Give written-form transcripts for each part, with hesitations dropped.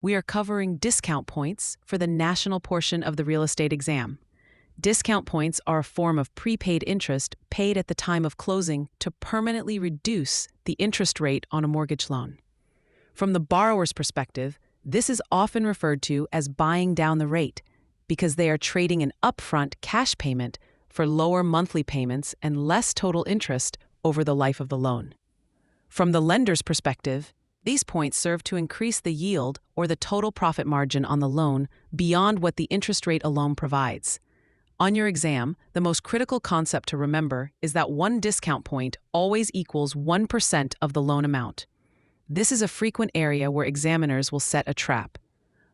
We are covering discount points for the national portion of the real estate exam. Discount points are a form of prepaid interest paid at the time of closing to permanently reduce the interest rate on a mortgage loan. From the borrower's perspective, this is often referred to as buying down the rate because they are trading an upfront cash payment for lower monthly payments and less total interest over the life of the loan. From the lender's perspective, these points serve to increase the yield or the total profit margin on the loan beyond what the interest rate alone provides. On your exam, the most critical concept to remember is that one discount point always equals 1% of the loan amount. This is a frequent area where examiners will set a trap.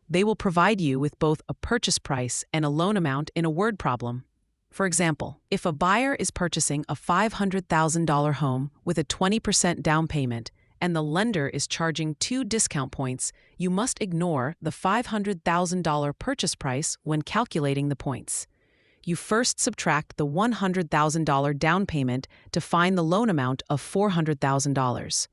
They will provide you with both a purchase price and a loan amount in a word problem. For example, if a buyer is purchasing a $500,000 home with a 20% down payment and the lender is charging 2 discount points, you must ignore the $500,000 purchase price when calculating the points. You first subtract the $100,000 down payment to find the loan amount of $400,000.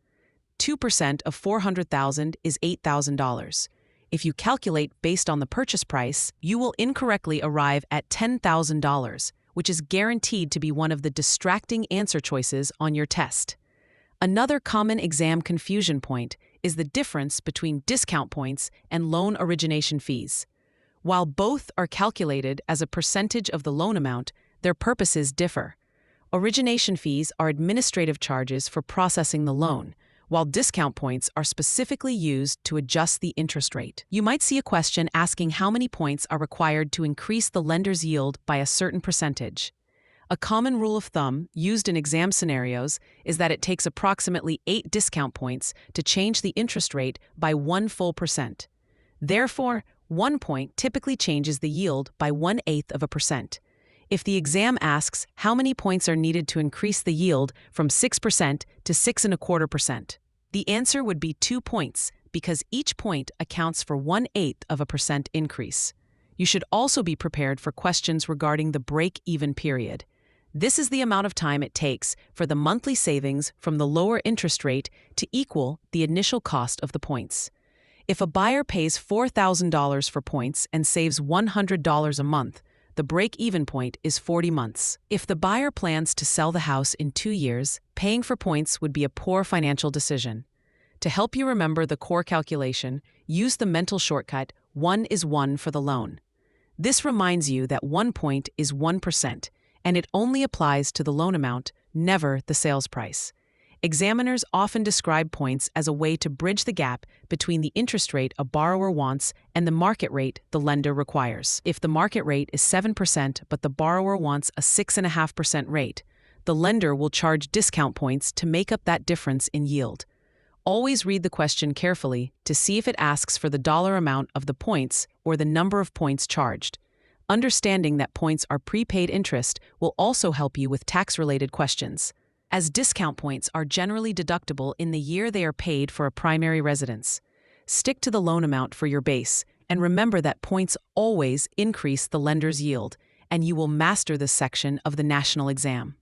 2% of $400,000 is $8,000. If you calculate based on the purchase price, you will incorrectly arrive at $10,000, which is guaranteed to be one of the distracting answer choices on your test. Another common exam confusion point is the difference between discount points and loan origination fees. While both are calculated as a percentage of the loan amount, their purposes differ. Origination fees are administrative charges for processing the loan, while discount points are specifically used to adjust the interest rate. You might see a question asking how many points are required to increase the lender's yield by a certain percentage. A common rule of thumb used in exam scenarios is that it takes approximately 8 discount points to change the interest rate by 1 full percent. Therefore, 1 point typically changes the yield by 1/8%. If the exam asks how many points are needed to increase the yield from 6% to 6.25%, the answer would be 2 points because each point accounts for 1/8% increase. You should also be prepared for questions regarding the break-even period. This is the amount of time it takes for the monthly savings from the lower interest rate to equal the initial cost of the points. If a buyer pays $4,000 for points and saves $100 a month, the break-even point is 40 months. If the buyer plans to sell the house in 2 years, paying for points would be a poor financial decision. To help you remember the core calculation, use the mental shortcut 1 is 1 for the loan. This reminds you that 1 point is 1%, and it only applies to the loan amount, never the sales price. Examiners often describe points as a way to bridge the gap between the interest rate a borrower wants and the market rate the lender requires. If the market rate is 7% but the borrower wants a 6.5% rate, the lender will charge discount points to make up that difference in yield. Always read the question carefully to see if it asks for the dollar amount of the points or the number of points charged. Understanding that points are prepaid interest will also help you with tax-related questions, as discount points are generally deductible in the year they are paid for a primary residence. Stick to the loan amount for your base, and remember that points always increase the lender's yield, and you will master this section of the national exam.